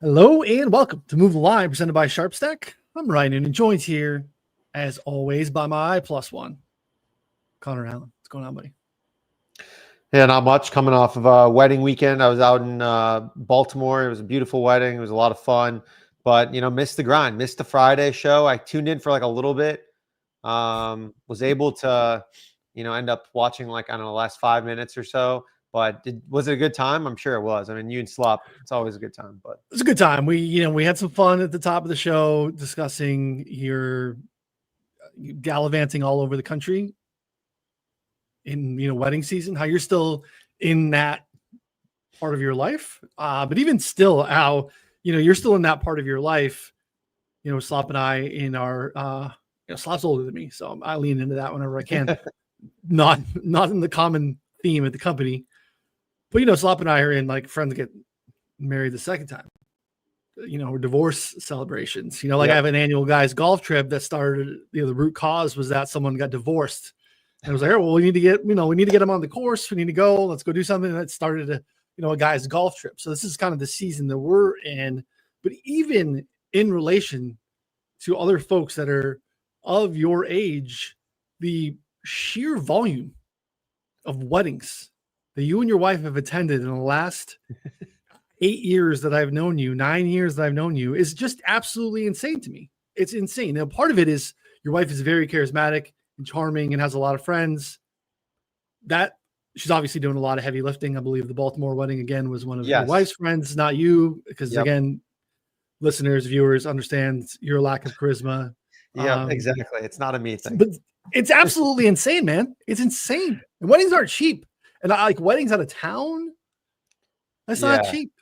Hello and welcome to Move the Line, presented by SharpStack. I'm Ryan and joined here, as always, by my plus one, Connor Allen. What's going on, buddy? Yeah, not much. Coming off of a wedding weekend. I was out in Baltimore. It was a beautiful wedding. It was a lot of fun, but missed the grind, missed the Friday show. I tuned in for like a little bit. Was able to, end up watching like, I don't know, the last 5 minutes or so. But was it a good time? I'm sure it was. I mean, you and Slop, it's always a good time. But It was a good time. We had some fun at the top of the show discussing your gallivanting all over the country in wedding season, how you're still in that part of your life. But even still, how you're still in that part of your life. Slop and I in our Slop's older than me, so I lean into that whenever I can. not in the common theme at the company. But Slop and I are in like friends get married the second time. Or divorce celebrations. I have an annual guys golf trip that started. The root cause was that someone got divorced, and I was like, oh, well, we need to get them on the course. We need to go. Let's go do something. That started a guys golf trip. So this is kind of the season that we're in. But even in relation to other folks that are of your age, the sheer volume of weddings that you and your wife have attended in the last 8 years that I've known you, 9 years that I've known you, is just absolutely insane to me. It's insane. Now, part of it is your wife is very charismatic and charming and has a lot of friends. That she's obviously doing a lot of heavy lifting. I believe the Baltimore wedding, again, was one of your wife's friends, not you, because again, listeners, viewers understand your lack of charisma. Yeah, exactly. It's not a me thing. But it's absolutely insane, man. It's insane. And weddings aren't cheap. And I like weddings out of town. That's not cheap.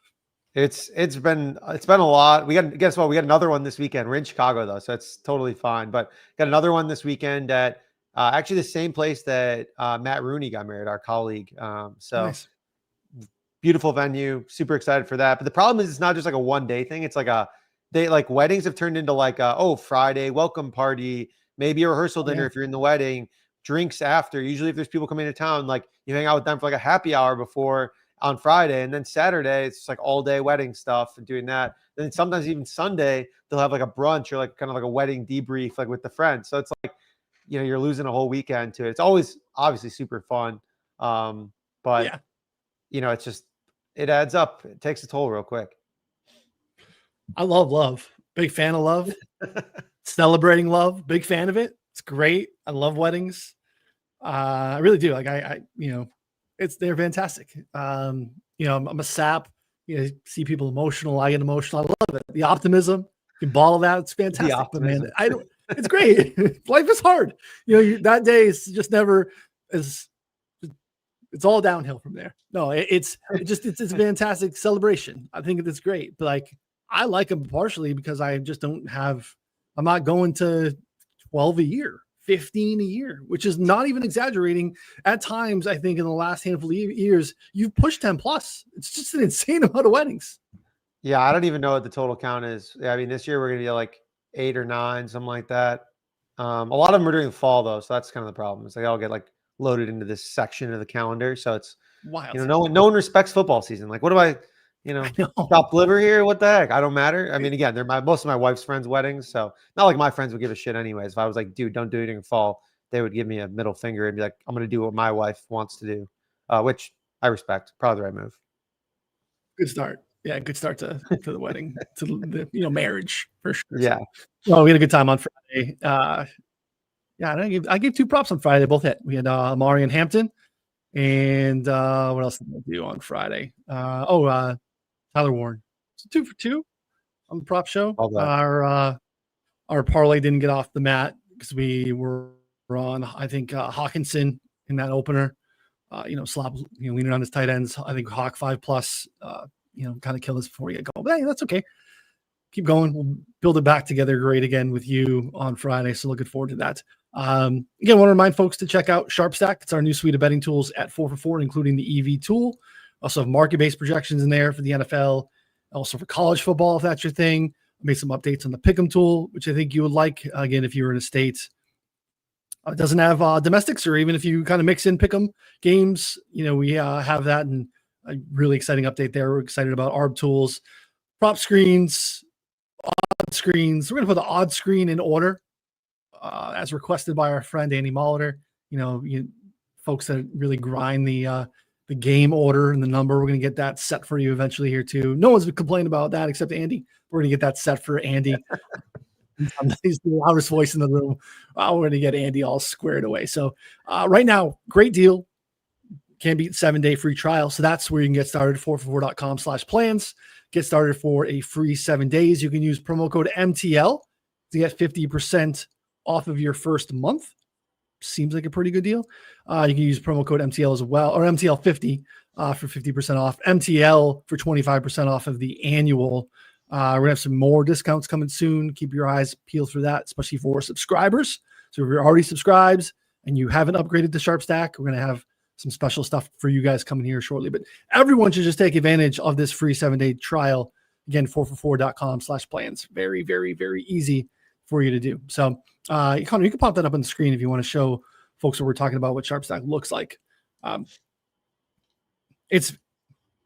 It's been a lot. Guess what? We got another one this weekend. We're in Chicago though, so it's totally fine. But got another one this weekend at actually the same place that Matt Rooney got married, our colleague. Nice. Beautiful venue. Super excited for that. But the problem is, it's not just like a 1-day thing. It's like like weddings have turned into like Friday welcome party, maybe a rehearsal dinner if you're in the wedding, drinks after. Usually, if there's people coming to town, like you hang out with them for like a happy hour before on Friday, and then Saturday it's just like all day wedding stuff and doing that. Then sometimes even Sunday they'll have like a brunch or like kind of like a wedding debrief like with the friends. So it's like you're losing a whole weekend to it. It's always obviously super fun, but it's just it adds up. It takes a toll real quick. I love love. Big fan of love. Celebrating love. Big fan of it. It's great. I love weddings. I really do. Like they're fantastic. I'm a sap. See people emotional. I get emotional. I love it. The optimism. You can bottle that. It's fantastic. But man, it's great. Life is hard. That day is just never as. It's all downhill from there. No, it's a fantastic celebration. I think it's great. But like, I like them partially because I just don't have. I'm not going to 12 a year. 15 a year, which is not even exaggerating. At times, I think in the last handful of years, you've pushed 10 plus. It's just an insane amount of weddings. Yeah, I don't even know what the total count is. I mean, this year we're going to be like 8 or 9, something like that. A lot of them are during the fall though, so that's kind of the problem. Is they all get like loaded into this section of the calendar, so it's wild. No one respects football season. Like, what do I chop liver here? What the heck? I don't matter. I mean, again, they're most of my wife's friends' weddings, so not like my friends would give a shit anyways. If I was like, dude, don't do it in fall, they would give me a middle finger and be like, I'm going to do what my wife wants to do, which I respect. Probably the right move. Good start. Yeah, good start to the wedding, to the marriage for sure. Yeah. Well, we had a good time on Friday. I gave 2 props on Friday. They both hit. We had Amari and Hampton, and what else did we do on Friday? Tyler Warren. So 2 for 2 on the prop show. Our parlay didn't get off the mat because we were on, I think, Hawkinson in that opener. Slop, leaning on his tight ends. I think Hawk 5+, kind of kill us before we get going. But hey, that's okay. Keep going. We'll build it back together great again with you on Friday. So looking forward to that. Again, I want to remind folks to check out SharpStack. It's our new suite of betting tools at 4 for 4, including the EV tool. Also have market-based projections in there for the NFL, also for college football, if that's your thing. I made some updates on the Pick'em tool, which I think you would like, again, if you're in a state it doesn't have domestics, or even if you kind of mix in Pick'em games, we have that, and a really exciting update there. We're excited about ARB tools. prop screens, odd screens. We're going to put the odd screen in order as requested by our friend Andy Molitor. Folks that really grind the game order and the number. We're going to get that set for you eventually here too. No one's complained about that except Andy. We're going to get that set for Andy. He's the loudest voice in the room. We're going to get Andy all squared away. So right now, great deal. Can't beat 7-day free trial. So that's where you can get started. 4for4.com/plans. Get started for a free 7 days. You can use promo code MTL to get 50% off of your first month. Seems like a pretty good deal. You can use promo code MTL as well, or MTL50 for 50% off. MTL for 25% off of the annual. We're going to have some more discounts coming soon. Keep your eyes peeled for that, especially for subscribers. So if you're already subscribed and you haven't upgraded to SharpStack, we're going to have some special stuff for you guys coming here shortly. But everyone should just take advantage of this free 7-day trial. Again, 4for4.com/plans. Very, very, very easy for you to do. So, Connor, you can pop that up on the screen if you want to show folks what we're talking about, what SharpStack looks like. It's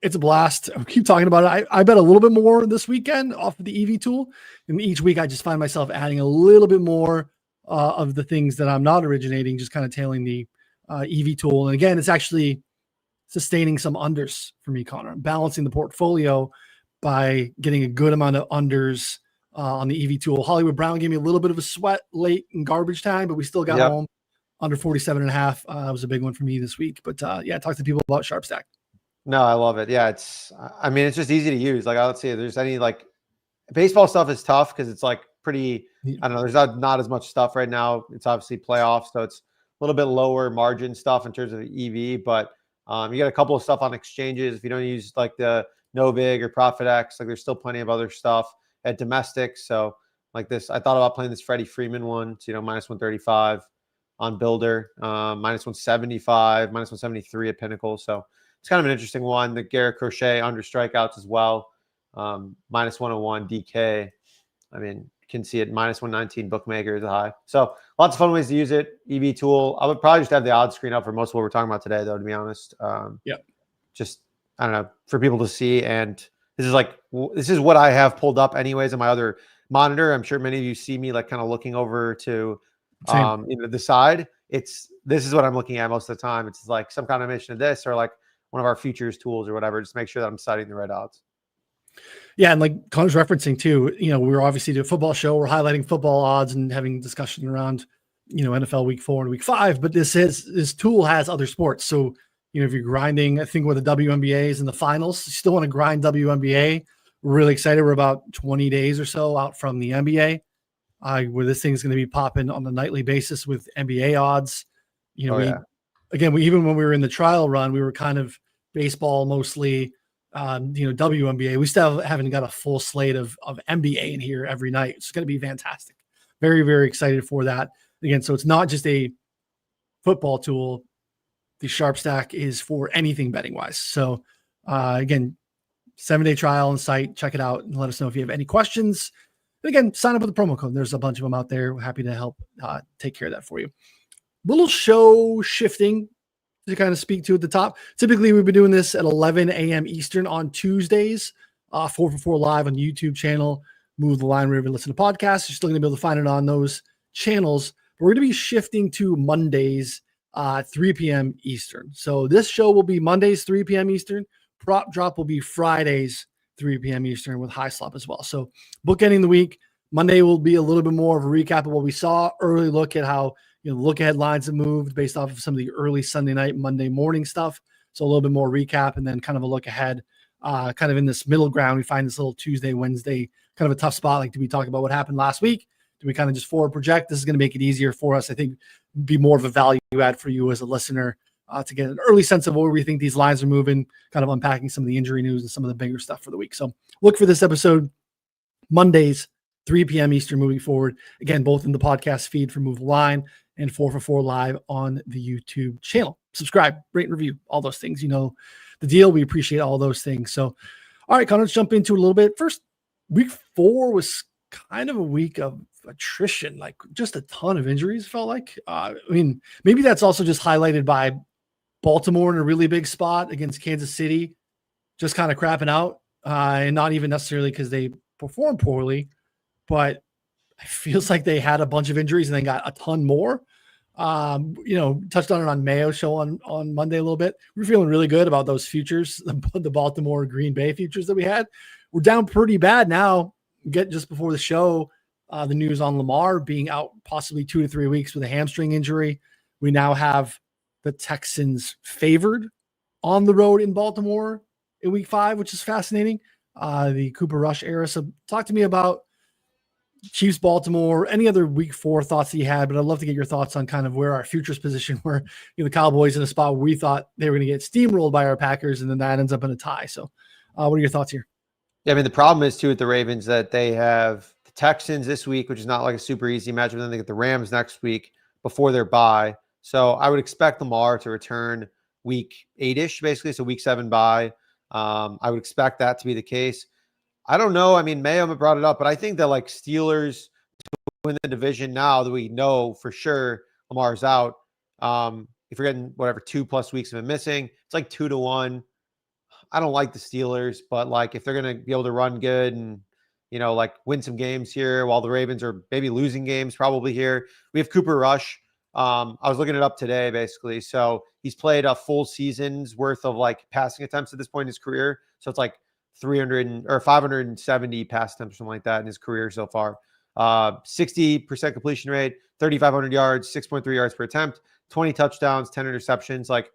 a blast. I keep talking about it. I bet a little bit more this weekend off of the EV tool. And each week I just find myself adding a little bit more of the things that I'm not originating, just kind of tailing the EV tool. And again, it's actually sustaining some unders for me, Connor. I'm balancing the portfolio by getting a good amount of unders on the EV tool. Hollywood Brown gave me a little bit of a sweat late in garbage time, but we still got home under 47.5. That was a big one for me this week. But talk to people about SharpStack. No, I love it. Yeah, it's just easy to use. Like, I don't see if there's any like baseball stuff is tough because it's like pretty, I don't know, there's not as much stuff right now. It's obviously playoffs, so it's a little bit lower margin stuff in terms of the EV, but you got a couple of stuff on exchanges. If you don't use like the Novig or ProfitX, like there's still plenty of other stuff at domestic. So like this, I thought about playing this Freddie Freeman one, so, minus 135 on Builder, minus 175, minus 173 at Pinnacle. So it's kind of an interesting one. The Garrett Crochet under strikeouts as well. Minus 101 DK. I mean, you can see it minus 119 bookmaker is a high. So lots of fun ways to use it. EV tool. I would probably just have the odd screen up for most of what we're talking about today, though, to be honest. Just, I don't know, for people to see. And this is what I have pulled up anyways on my other monitor. I'm sure many of you see me like kind of looking over to the side. This is what I'm looking at most of the time. It's like some combination of this or like one of our futures tools or whatever, just make sure that I'm citing the right odds. Yeah. And like Connor's referencing too, we're obviously doing a football show. We're highlighting football odds and having discussion around, NFL week 4 and week 5, but this tool has other sports. So, if you're grinding, I think with the WNBA is in the finals, you still want to grind WNBA. We're really excited. We're about 20 days or so out from the NBA, where this thing's going to be popping on a nightly basis with NBA odds. Again, even when we were in the trial run, we were kind of baseball mostly, WNBA. We still haven't got a full slate of NBA in here every night. It's going to be fantastic. Very, very excited for that. Again, so it's not just a football tool. The SharpStack is for anything betting wise. So again, 7-day trial on site. Check it out and let us know if you have any questions. And again, sign up with the promo code. There's a bunch of them out there. We're happy to help take care of that for you. Little show shifting to kind of speak to at the top. Typically, we've been doing this at 11 a.m. Eastern on Tuesdays, 4for4 live on the YouTube channel. Move the line wherever you listen to podcasts. You're still going to be able to find it on those channels. But we're going to be shifting to Mondays, 3 p.m. Eastern. So this show will be Mondays, 3 p.m. Eastern. Prop drop will be Fridays, 3 p.m. Eastern with high slop as well. So bookending the week, Monday will be a little bit more of a recap of what we saw, early look at how look ahead lines have moved based off of some of the early Sunday night, Monday morning stuff. So a little bit more recap and then kind of a look ahead, kind of in this middle ground. We find this little Tuesday, Wednesday, kind of a tough spot. Like, do we talk about what happened last week? Do we kind of just forward project? This is going to make it easier for us. I think be more of a value add for you as a listener to get an early sense of where we think these lines are moving, kind of unpacking some of the injury news and some of the bigger stuff for the week. So look for this episode Mondays, 3 p.m. Eastern moving forward. Again, both in the podcast feed for Move the Line and 4for4 live on the YouTube channel. Subscribe, rate, and review, all those things. The deal. We appreciate all those things. So, all right, Connor, let's jump into it a little bit. First, week 4 was kind of a week of attrition, like just a ton of injuries, felt like. Maybe that's also just highlighted by Baltimore in a really big spot against Kansas City, just kind of crapping out. and not even necessarily because they performed poorly, but it feels like they had a bunch of injuries and they got a ton more. Touched on it on Mayo show on Monday a little bit. We're feeling really good about those futures, the Baltimore Green Bay futures that we had. We're down pretty bad now. Get just before the show, the news on Lamar being out possibly 2 to 3 weeks with a hamstring injury. We now have the Texans favored on the road in Baltimore in week 5, which is fascinating. The Cooper Rush era. So talk to me about Chiefs, Baltimore, any other week 4 thoughts that you had, but I'd love to get your thoughts on kind of where our futures position were. The Cowboys in a spot where we thought they were going to get steamrolled by our Packers, and then that ends up in a tie. So what are your thoughts here? Yeah, I mean, the problem is too with the Ravens that they have the Texans this week, which is not like a super easy matchup. Then they get the Rams next week before their bye. So I would expect Lamar to return week 8-ish, basically. So week 7 bye. I would expect that to be the case. I don't know. I mean, Mayo brought it up, but I think that like Steelers to win the division now that we know for sure Lamar's out. If you're getting whatever 2+ weeks of him missing, it's like 2-1. I don't like the Steelers, but like if they're going to be able to run good and, like win some games here while the Ravens are maybe losing games probably here. We have Cooper Rush. I was looking it up today, basically. So he's played a full season's worth of like passing attempts at this point in his career. So it's like 300 or 570 pass attempts, something like that in his career so far. 60% completion rate, 3,500 yards, 6.3 yards per attempt, 20 touchdowns, 10 interceptions. Like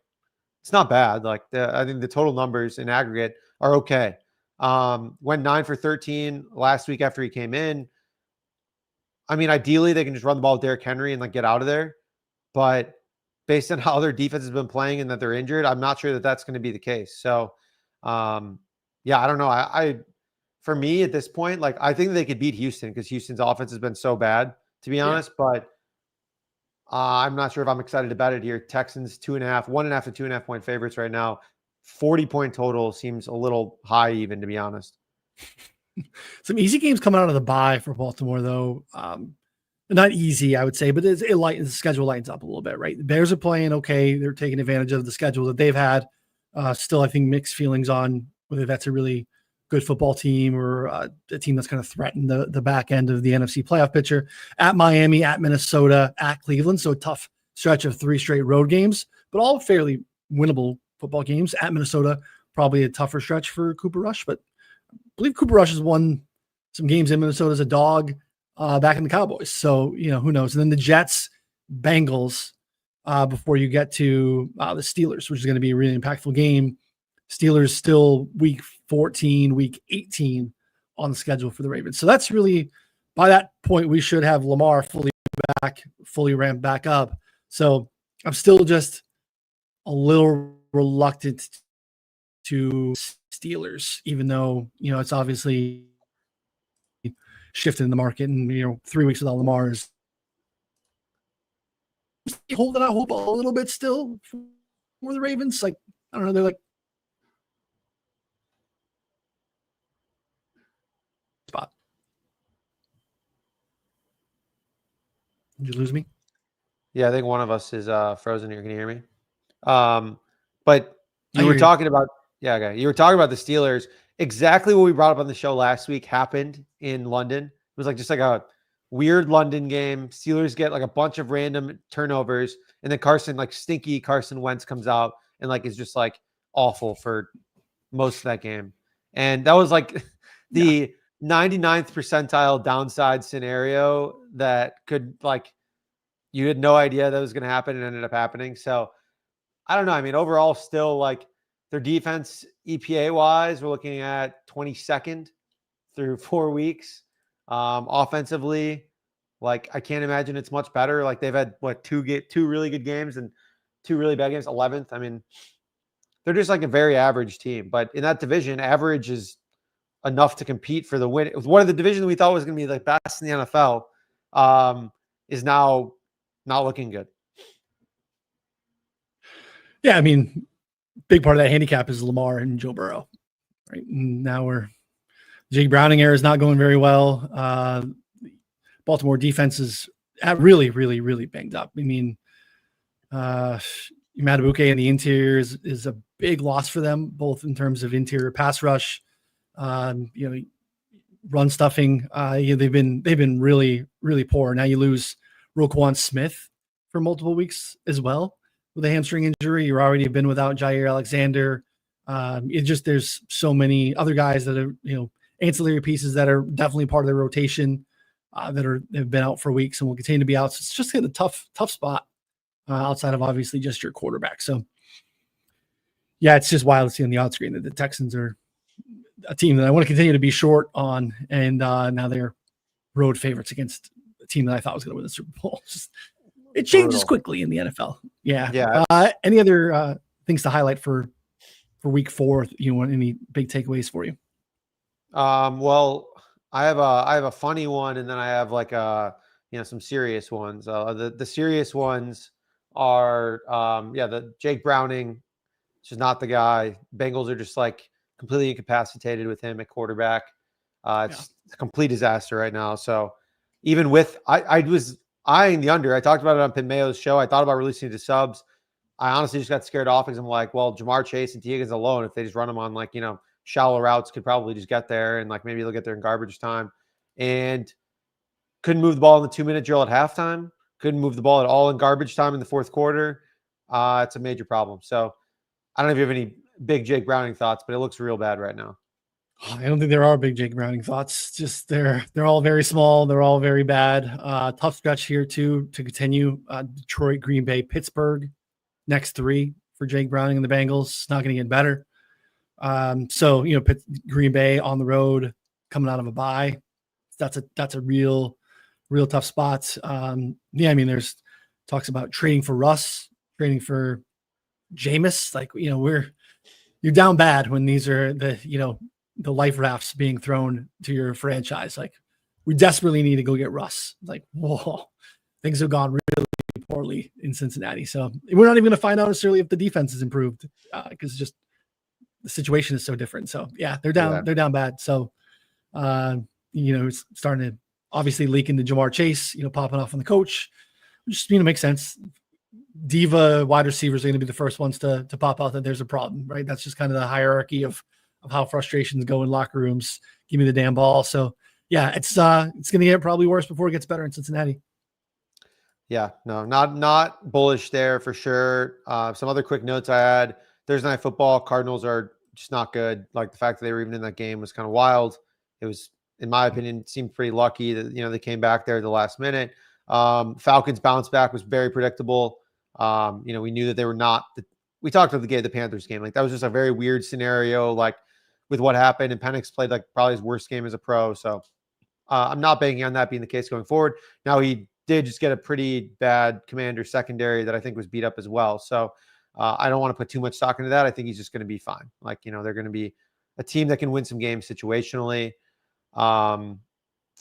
it's not bad. Like I think the total numbers in aggregate are okay. Went 9 for 13 last week after he came in. I mean, ideally they can just run the ball with Derrick Henry and like get out of there. But based on how their defense has been playing and that they're injured, I'm not sure that that's going to be the case. So, yeah, I don't know. I for me at this point, like I think they could beat Houston because Houston's offense has been so bad, to be honest. But I'm not sure if I'm excited to bet it here. Texans 2.5, 1.5 to 2.5 point favorites right now. 40-point total seems a little high, even to be honest. Some easy games coming out of the bye for Baltimore, though. Not easy, I would say, but it lightens the schedule lightens up a little bit, right? The Bears are playing okay. They're taking advantage of the schedule that they've had. Still, I think mixed feelings on whether that's a really good football team or a team that's kind of threatened the back end of the NFC playoff picture. At Miami, at Minnesota, at Cleveland. So a tough stretch of 3 straight road games, but all fairly winnable football games. At Minnesota, probably a tougher stretch for Cooper Rush, but I believe Cooper Rush has won some games in Minnesota as a dog back in the Cowboys. So, who knows? And then the Jets, Bengals, before you get to the Steelers, which is going to be a really impactful game. Steelers still week 14, week 18 on the schedule for the Ravens. So that's really, by that point, we should have Lamar fully ramped back up. So I'm still just a little reluctant to Steelers, even though, it's obviously shifted in the market and, 3 weeks without Lamar is holding out hope a little bit still for the Ravens. Like, I don't know. They're like, spot. Did you lose me? Yeah, I think one of us is frozen here. Can you hear me? But you were talking about, okay. You were talking about the Steelers. Exactly what we brought up on the show last week happened in London. It was like just like a weird London game. Steelers get like a bunch of random turnovers, and then stinky Carson Wentz comes out and like is just like awful for most of that game. And that was like the 99th percentile downside scenario that could like you had no idea that was going to happen and ended up happening. So I don't know. I mean, overall, still like their defense EPA wise, we're looking at 22nd through 4 weeks. Offensively, like I can't imagine it's much better. Like they've had two really good games and 2 really bad games. 11th. I mean, they're just like a very average team. But in that division, average is enough to compete for the win. It was one of the divisions we thought was going to be the best in the NFL. Is now not looking good. Yeah, I mean, big part of that handicap is Lamar and Joe Burrow. Right and now Jake Browning era is not going very well. Baltimore defense is really, really, really banged up. I mean, Madubuike in the interior is a big loss for them, both in terms of interior pass rush. You know, run stuffing. They've been really, really poor. Now you lose Roquan Smith for multiple weeks as well with a hamstring injury. You're already been without Jair Alexander. There's so many other guys that are, ancillary pieces that are definitely part of the rotation that have been out for weeks and will continue to be out. So it's just a tough spot outside of obviously just your quarterback. So yeah, it's just wild to see on the odds screen that the Texans are a team that I want to continue to be short on. And now they're road favorites against a team that I thought was going to win the Super Bowl. It changes quickly in the NFL. Yeah. Yeah. Any other things to highlight for week 4? Any big takeaways for you? Well, I have a funny one, and then I have like some serious ones. The serious ones are the Jake Browning, just not the guy. Bengals are just like completely incapacitated with him at quarterback. It's a complete disaster right now. So even with I was eyeing the under. I talked about it on Pin Mayo's show. I thought about releasing it to subs. I honestly just got scared off because I'm like, well, Jamar Chase and T. Higgins alone, if they just run them on shallow routes, could probably just get there, and maybe they'll get there in garbage time. And couldn't move the ball in the 2-minute drill at halftime. Couldn't move the ball at all in garbage time in the fourth quarter. It's a major problem. So I don't know if you have any big Jake Browning thoughts, but it looks real bad right now. I don't think there are big Jake Browning thoughts. Just they're all very small. They're all very bad. Tough stretch here too to continue. Detroit, Green Bay, Pittsburgh, next 3 for Jake Browning and the Bengals. Not going to get better. Green Bay on the road coming out of a bye. That's a real tough spot. There's talks about trading for Russ, trading for Jameis. You're down bad when these are the life rafts being thrown to your franchise. We desperately need to go get Russ. Whoa, things have gone really poorly in Cincinnati. So we're not even going to find out necessarily if the defense is improved because just the situation is so different. So yeah, they're down. Yeah. They're down bad. So it's starting to obviously leak into Jamar Chase. Popping off on the coach, which makes sense. Diva wide receivers are going to be the first ones to pop out that there's a problem, right? That's just kind of the hierarchy of how frustrations go in locker rooms. Give me the damn ball. So yeah, it's going to get probably worse before it gets better in Cincinnati. Yeah, no, not bullish there for sure. Some other quick notes I had: Thursday Night Football, Cardinals are just not good. Like the fact that they were even in that game was kind of wild. It was, in my opinion, seemed pretty lucky that they came back there at the last minute. Falcons bounce back was very predictable. We knew that they were not. We talked about the Panthers game. That was just a very weird scenario. With what happened, and Penix played probably his worst game as a pro. So I'm not banking on that being the case going forward. Now he did just get a pretty bad Commander secondary that I think was beat up as well. So I don't want to put too much stock into that. I think he's just going to be fine. They're going to be a team that can win some games situationally. And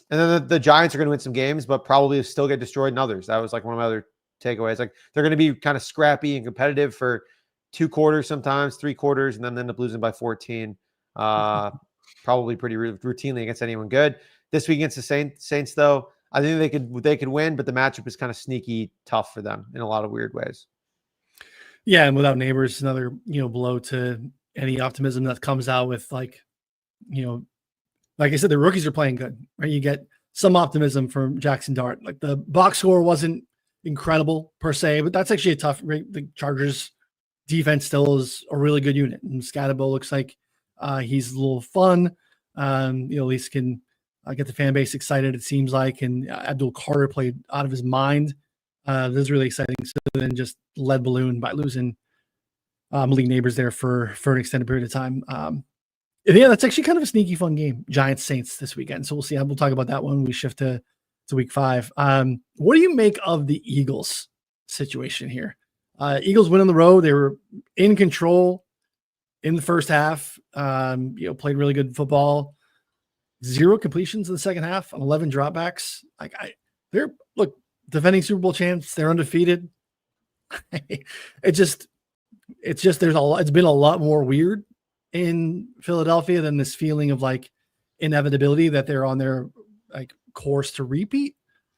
then the Giants are going to win some games, but probably still get destroyed in others. That was one of my other takeaways. They're going to be kind of scrappy and competitive for 2 quarters, sometimes 3 quarters, and then end up losing by 14. Probably pretty routinely against anyone good. This week against the Saints, though, I think they could win, but the matchup is kind of sneaky tough for them in a lot of weird ways. Yeah, and without Neighbors, another blow to any optimism that comes out with like I said, the rookies are playing good, right? You get some optimism from Jackson Dart. The box score wasn't incredible per se, but that's actually a tough. Right? The Chargers defense still is a really good unit, and Scatabo looks like he's a little fun. At least can get the fan base excited. It seems like, and Abdul Carter played out of his mind. This is really exciting. So then just lead balloon by losing Malik Neighbors there for an extended period of time. Yeah, that's actually kind of a sneaky fun game. Giants Saints this weekend. So we'll see. We'll talk about that when we shift to week 5. What do you make of the Eagles situation here? Eagles win on the road. They were in control in the first half. Played really good football. 0 completions in the second half on 11 dropbacks. They're defending Super Bowl champs. They're undefeated. It's been a lot more weird in Philadelphia than this feeling of inevitability that they're on their course to repeat.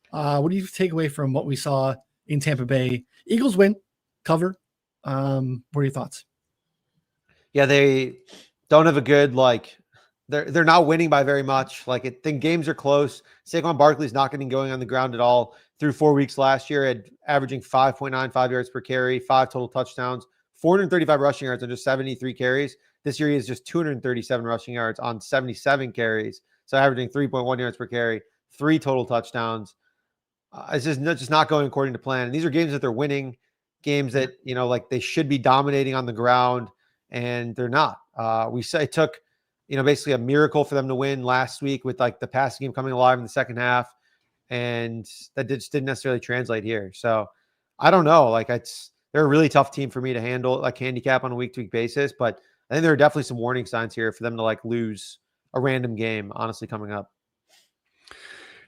What do you take away from what we saw in Tampa Bay? Eagles win, cover. What are your thoughts? Yeah, they don't have a good they're not winning by very much. Like the games are close. Saquon Barkley's not getting going on the ground at all. Through 4 weeks last year, at averaging 5.95 yards per carry, 5 total touchdowns, 435 rushing yards on just 73 carries. This year he is just 237 rushing yards on 77 carries, so averaging 3.1 yards per carry, 3 total touchdowns. It's just not going according to plan. And these are games that they're winning, games that like they should be dominating on the ground, and they're not. We say it took basically a miracle for them to win last week with like the passing game coming alive in the second half. And that just didn't necessarily translate here. So I don't know. Like they're a really tough team for me to handle, like handicap on a week-to-week basis. But I think there are definitely some warning signs here for them to like lose a random game, honestly, coming up.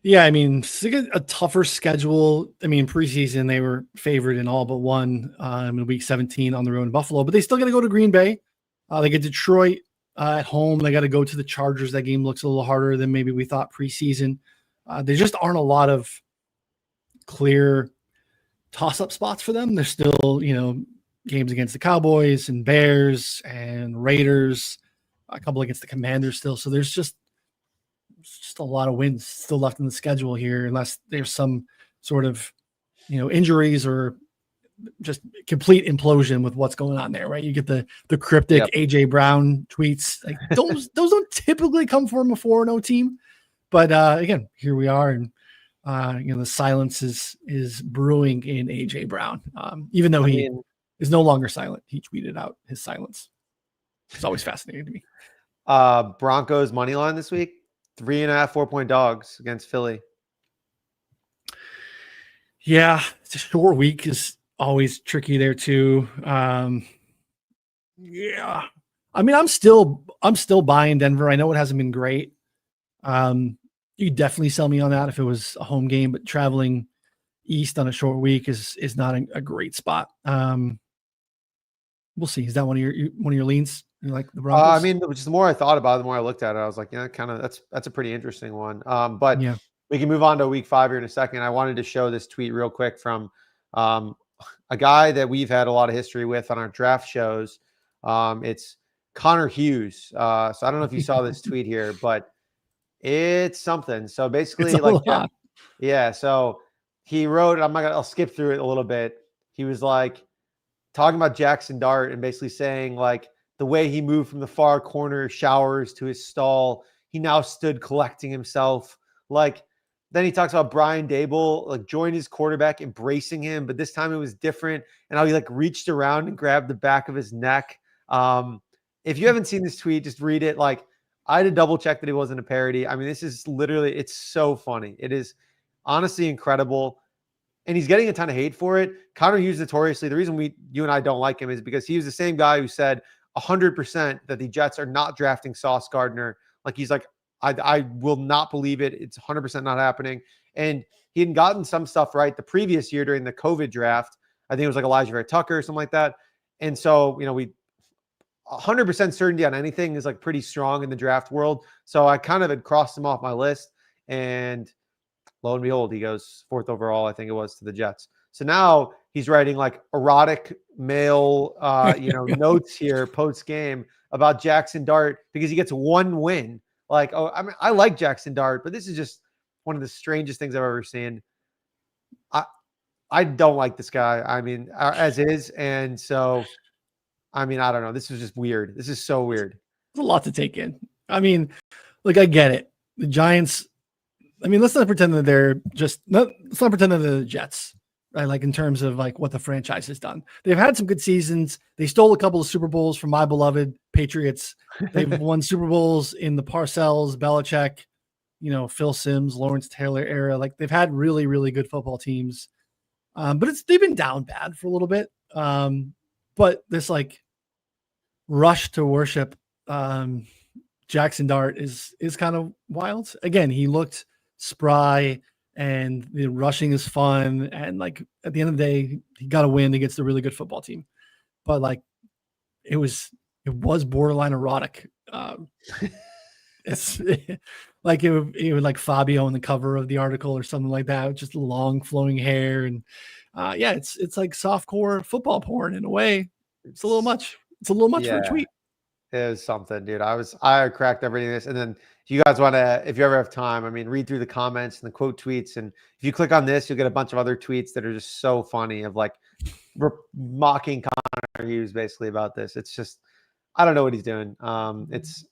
Yeah, I mean, it's a tougher schedule. I mean, preseason they were favored in all but one in week 17 on the road in Buffalo, but they still got to go to Green Bay. They get Detroit at home. They got to go to the Chargers. That game looks a little harder than maybe we thought preseason. There just aren't a lot of clear toss-up spots for them. There's still, games against the Cowboys and Bears and Raiders, a couple against the Commanders still. So there's just a lot of wins still left in the schedule here, unless there's some sort of, injuries or just complete implosion with what's going on there, right? You get the cryptic AJ Brown tweets. Like those don't typically come from a 4-0 team. But again, here we are, and the silence is brewing in AJ Brown. Even though he is no longer silent, he tweeted out his silence. It's always fascinating to me. Broncos money line this week, 3.5 4-point dogs against Philly. Yeah, it's a short week is always tricky there too. Yeah, I mean, I'm still buying Denver. I know it hasn't been great. You definitely sell me on that if it was a home game, but traveling east on a short week is not a great spot. We'll see. Is that one of your leans? You like the Broncos? I mean, just the more I thought about it, the more I looked at it, I was like, yeah, kind of that's a pretty interesting one. But yeah, we can move on to week 5 here in a second. I wanted to show this tweet real quick from a guy that we've had a lot of history with on our draft shows. It's Connor Hughes. So I don't know if you saw this tweet here, but it's something. So basically, so he wrote, I'll skip through it a little bit. He was like talking about Jackson Dart and basically saying like the way he moved from the far corner showers to his stall, he now stood collecting himself. Like then he talks about Brian Dable, like joined his quarterback, embracing him, but this time it was different. And how he like reached around and grabbed the back of his neck. If you haven't seen this tweet, just read it. Like, I had to double check that it wasn't a parody. I mean, this is literally, it's so funny. It is honestly incredible. And he's getting a ton of hate for it. Connor Hughes, notoriously, the reason you and I don't like him is because he was the same guy who said 100% that the Jets are not drafting Sauce Gardner. Like, he's like, I will not believe it. It's 100% not happening. And he had gotten some stuff right the previous year during the COVID draft. I think it was like Elijah Vera Tucker or something like that. And so, we 100% certainty on anything is like pretty strong in the draft world. So I kind of had crossed him off my list, and lo and behold, he goes 4th overall, I think it was, to the Jets. So now he's writing like erotic male, notes here post game about Jackson Dart because he gets one win. Like, oh, I mean, I like Jackson Dart, but this is just one of the strangest things I've ever seen. I don't like this guy. I mean, as is. And so, I mean, I don't know. This is just weird. This is so weird. It's a lot to take in. I mean, like, I get it. The Giants, I mean, let's not pretend that let's not pretend that they're the Jets, right? Like in terms of like what the franchise has done. They've had some good seasons. They stole a couple of Super Bowls from my beloved Patriots. They've won Super Bowls in the Parcells, Belichick, Phil Simms, Lawrence Taylor era. Like they've had really, really good football teams. But they've been down bad for a little bit. But this like rush to worship Jackson Dart is kind of wild. Again, he looked spry and the rushing is fun. And like at the end of the day, he got a win against a really good football team. But like it was borderline erotic. It's like it would like Fabio on the cover of the article or something like that, with just long flowing hair. And it's like softcore football porn in a way. It's a little much. It's a little much for a tweet. It was something, dude. I cracked everything this, and then if you guys want to, if you ever have time, I mean, read through the comments and the quote tweets, and if you click on this, you'll get a bunch of other tweets that are just so funny of like mocking Connor Hughes basically about this. It's just, I don't know what he's doing. It's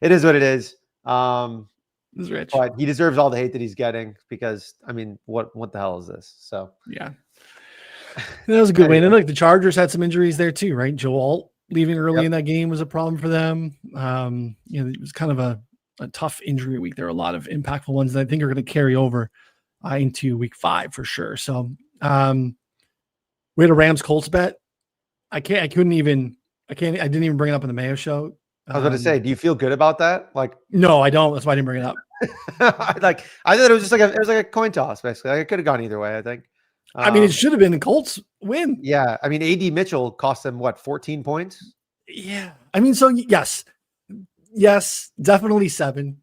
it is what it is. He's rich. But he deserves all the hate that he's getting because, I mean, what the hell is this? So yeah, that was a good win. And like the Chargers had some injuries there too, right? Joe Alt leaving early in that game was a problem for them. It was kind of a tough injury week. There are a lot of impactful ones that I think are going to carry over into week 5 for sure. So we had a Rams Colts bet. I didn't even bring it up in the Mayo show. I was going to say, do you feel good about that? Like, no, I don't. That's why I didn't bring it up. like, I thought it was just like it was like a coin toss, basically. Like, it could have gone either way, I think. I mean, it should have been the Colts win. Yeah. I mean, AD Mitchell cost them what, 14 points? Yeah. I mean, so yes, definitely 7.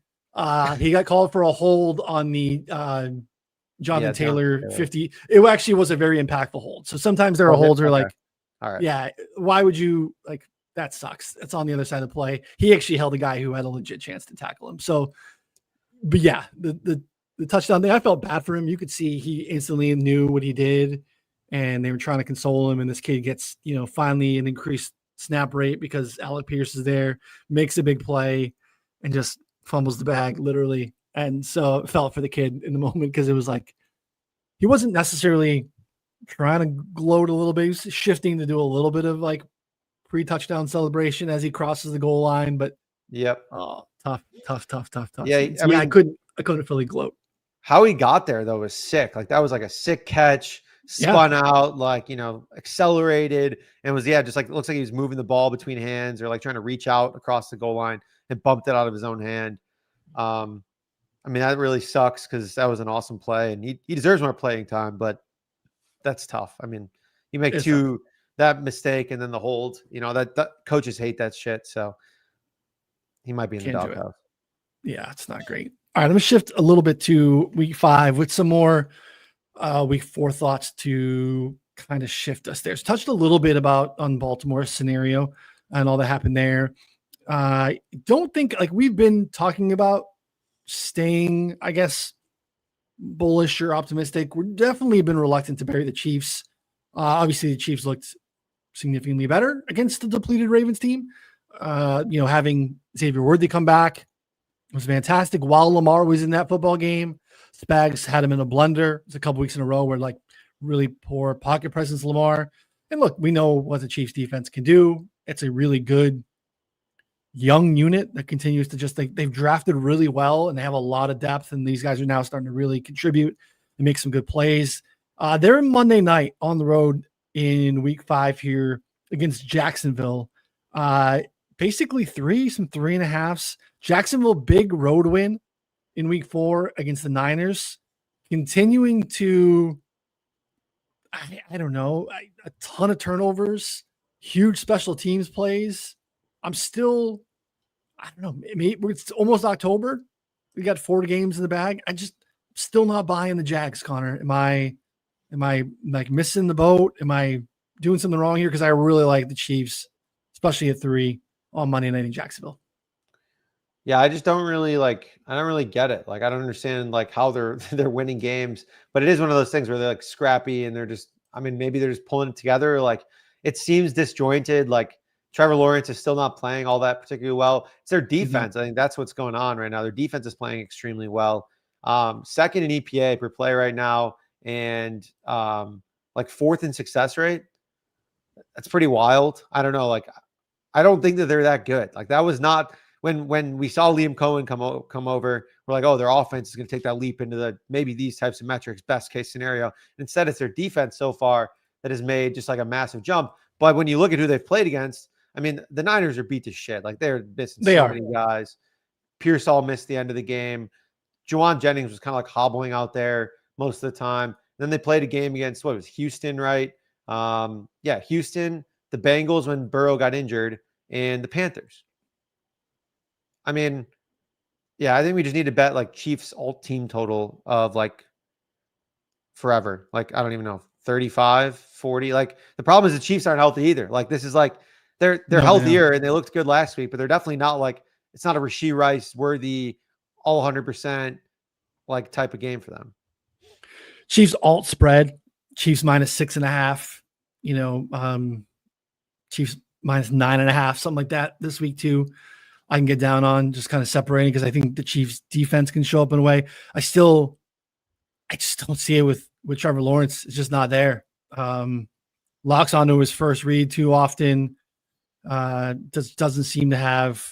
He got called for a hold on the Jonathan Taylor 50. It actually was a very impactful hold. So sometimes there are holds where like, all right, yeah, why would you like, that sucks. That's on the other side of the play. He actually held a guy who had a legit chance to tackle him. So, but yeah, the touchdown thing, I felt bad for him. You could see he instantly knew what he did, and they were trying to console him. And this kid gets, finally an increased snap rate because Alec Pierce is there, makes a big play, and just fumbles the bag literally. And so it felt for the kid in the moment because it was like he wasn't necessarily trying to gloat a little bit. He was shifting to do a little bit of like pre-touchdown celebration as he crosses the goal line, but tough. Yeah, so, I couldn't fully gloat. How he got there though was sick. Like that was like a sick catch, spun out, like accelerated, and was just like, it looks like he was moving the ball between hands or like trying to reach out across the goal line and bumped it out of his own hand. I mean, that really sucks because that was an awesome play and he deserves more playing time, but that's tough. I mean, you make that mistake and then the hold, that coaches hate that shit. So he might be in the doghouse. Yeah, it's not great. All right, I'm going to shift a little bit to week 5 with some more week 4 thoughts to kind of shift us there. So touched a little bit on Baltimore's scenario and all that happened there. Don't think like we've been talking about staying, I guess, bullish or optimistic. We're definitely been reluctant to bury the Chiefs. Obviously, the Chiefs looked significantly better against the depleted Ravens team. Having Xavier Worthy come back was fantastic. While Lamar was in that football game, Spags had him in a blender. It's a couple weeks in a row where like really poor pocket presence Lamar. And look, we know what the Chiefs defense can do. It's a really good young unit that continues to just they've drafted really well and they have a lot of depth. And these guys are now starting to really contribute and make some good plays. They're Monday night on the road in week 5 here against Jacksonville. Basically some 3.5s. Jacksonville, big road win in week 4 against the Niners, continuing to, I don't know, a ton of turnovers, huge special teams plays. I'm still, I don't know, maybe it's almost October. We got 4 games in the bag. I just still not buying the Jags, Connor. Am I like missing the boat? Am I doing something wrong here? Because I really like the Chiefs, especially at 3 on Monday night in Jacksonville. Yeah, I just don't really I don't really get it. Like, I don't understand like how they're winning games, but it is one of those things where they're like scrappy and they're just, I mean, maybe they're just pulling it together. Like it seems disjointed. Like Trevor Lawrence is still not playing all that particularly well. It's their defense. I think that's what's going on right now. Their defense is playing extremely well. Second in EPA per play right now. And like 4th in success rate. That's pretty wild. I don't know. Like, I don't think that they're that good. Like that was not when we saw Liam Cohen come over, we're like, oh, their offense is going to take that leap into maybe these types of metrics, best case scenario. Instead, it's their defense so far that has made just like a massive jump. But when you look at who they've played against, I mean, the Niners are beat to shit. Like they're missing many guys. Pearsall missed the end of the game. Juwan Jennings was kind of like hobbling out there most of the time. Then they played a game against Houston, right? Houston, the Bengals when Burrow got injured, and the Panthers. I mean, I think we just need to bet like Chiefs alt team total of like forever. Like, I don't even know, 35, 40. Like the problem is the Chiefs aren't healthy either. Like this is like They're No, no. healthier and they looked good last week, but they're definitely not like, it's not a Rashee Rice worthy all 100% like type of game for them. Chiefs alt spread, Chiefs -6.5, Chiefs -9.5, something like that this week too. I can get down on just kind of separating because I think the Chiefs defense can show up in a way. I just don't see it with Trevor Lawrence. It's just not there. Locks onto his first read too often. Doesn't seem to have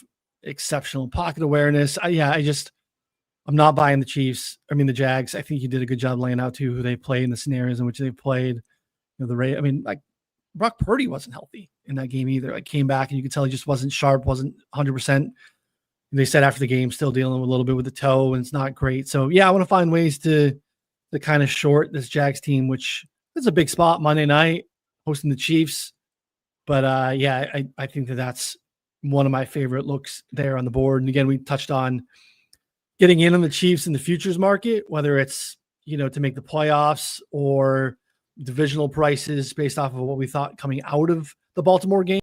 exceptional pocket awareness. I'm not buying the Chiefs. I mean, the Jags. I think you did a good job laying out too who they play in the scenarios in which they played. Like Brock Purdy wasn't healthy in that game either. Like came back and you could tell he just wasn't sharp, wasn't 100%. They said after the game, still dealing with a little bit with the toe, and it's not great. So yeah, I want to find ways to kind of short this Jags team, which is a big spot Monday night hosting the Chiefs. But I think that's one of my favorite looks there on the board. And again, we touched on getting in on the Chiefs in the futures market, whether it's, to make the playoffs or divisional prices based off of what we thought coming out of the Baltimore game.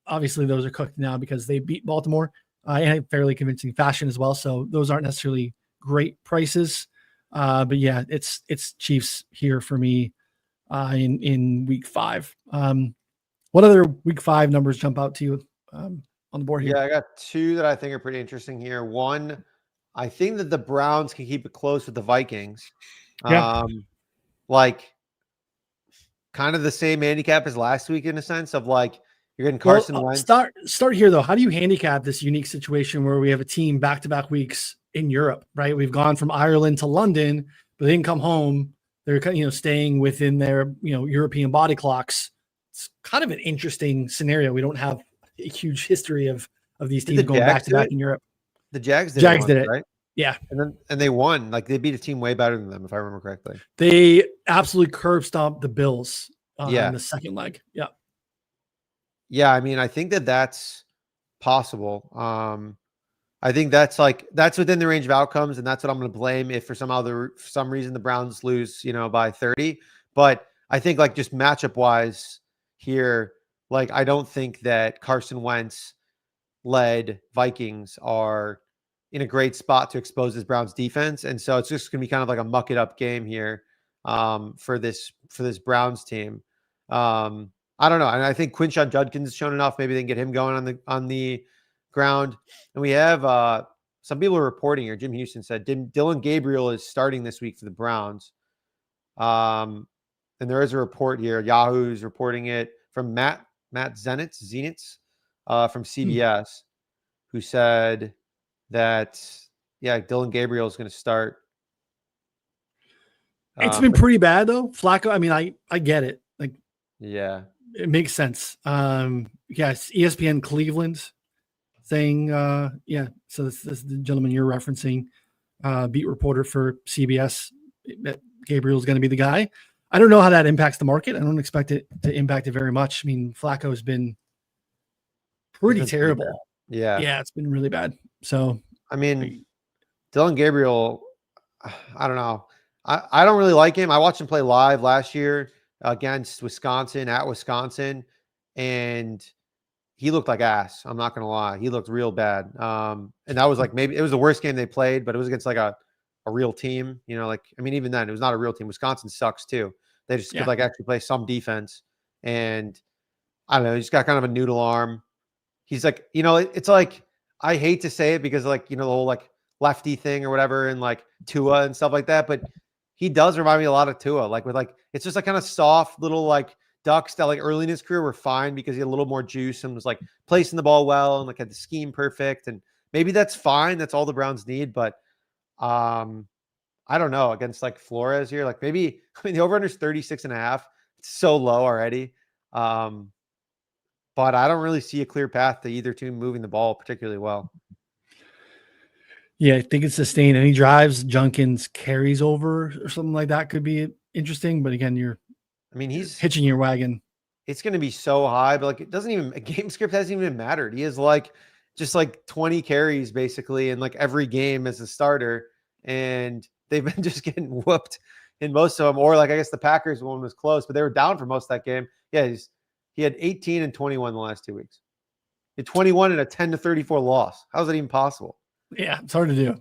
Obviously, those are cooked now because they beat Baltimore in a fairly convincing fashion as well. So those aren't necessarily great prices. But yeah, it's Chiefs here for me in week 5. What other week 5 numbers jump out to you on the board here? Yeah, I got 2 that I think are pretty interesting here. One, I think that the Browns can keep it close with the Vikings. Yeah. Like kind of the same handicap as last week in a sense of like you're getting Carson Wentz. Start here though. How do you handicap this unique situation where we have a team back-to-back weeks in Europe, right? We've gone from Ireland to London, but they didn't come home. They're staying within their European body clocks. It's kind of an interesting scenario. We don't have a huge history of these teams going back-to-back in Europe. The Jags did it, right? Yeah. And they won. Like they beat a team way better than them, if I remember correctly. They absolutely curb stomped the Bills in the second leg. Yeah. Yeah. I mean, I think that that's possible. I think that's within the range of outcomes, and that's what I'm going to blame if for some reason the Browns lose, by 30. But I think like just matchup wise here, like I don't think that Carson Wentz led Vikings are in a great spot to expose this Browns defense. And so it's just going to be kind of like a muck it up game here for this Browns team. I don't know. And I think Quinshon Judkins has shown enough. Maybe they can get him going on the ground. And we have some people are reporting here. Jim Houston said Dillon Gabriel is starting this week for the Browns. And there is a report here. Yahoo's reporting it from Matt Zenitz from CBS, who said that, Dillon Gabriel is going to start. It's been pretty bad though. Flacco, I mean, I get it. Like, yeah, it makes sense. Yes, ESPN Cleveland saying, so this is the gentleman you're referencing, beat reporter for CBS, that Gabriel's going to be the guy. I don't know how that impacts the market. I don't expect it to impact it very much. I mean, Flacco has been pretty terrible. Yeah, it's been really bad. So, I mean, Dillon Gabriel, I don't know. I don't really like him. I watched him play live last year against Wisconsin at Wisconsin, and he looked like ass. I'm not going to lie. He looked real bad. And that was like, maybe it was the worst game they played, but it was against like a real team, even then it was not a real team. Wisconsin sucks too. They just could like actually play some defense. And I don't know, he's got kind of a noodle arm. He's like, it's like, I hate to say it because like, the whole like lefty thing or whatever, and like Tua and stuff like that, but he does remind me a lot of Tua, like with like, it's just like kind of soft little like ducks that like early in his career were fine because he had a little more juice and was like placing the ball well and like had the scheme perfect. And maybe that's fine. That's all the Browns need. But I don't know, against like Flores here, like maybe, the over under is 36.5. It's so low already. But I don't really see a clear path to either team moving the ball particularly well. Yeah, I think it's sustained. Any drives, Junkins carries over or something like that could be interesting. But again, he's hitching your wagon. It's going to be so high, but like it doesn't even, a game script hasn't even mattered. He has like just like 20 carries basically in like every game as a starter, and they've been just getting whooped in most of them. Or like I guess the Packers one was close, but they were down for most of that game. Yeah, He had 18 and 21 the last 2 weeks. He had 21 and a 10-34 loss. How is that even possible? Yeah, it's hard to do.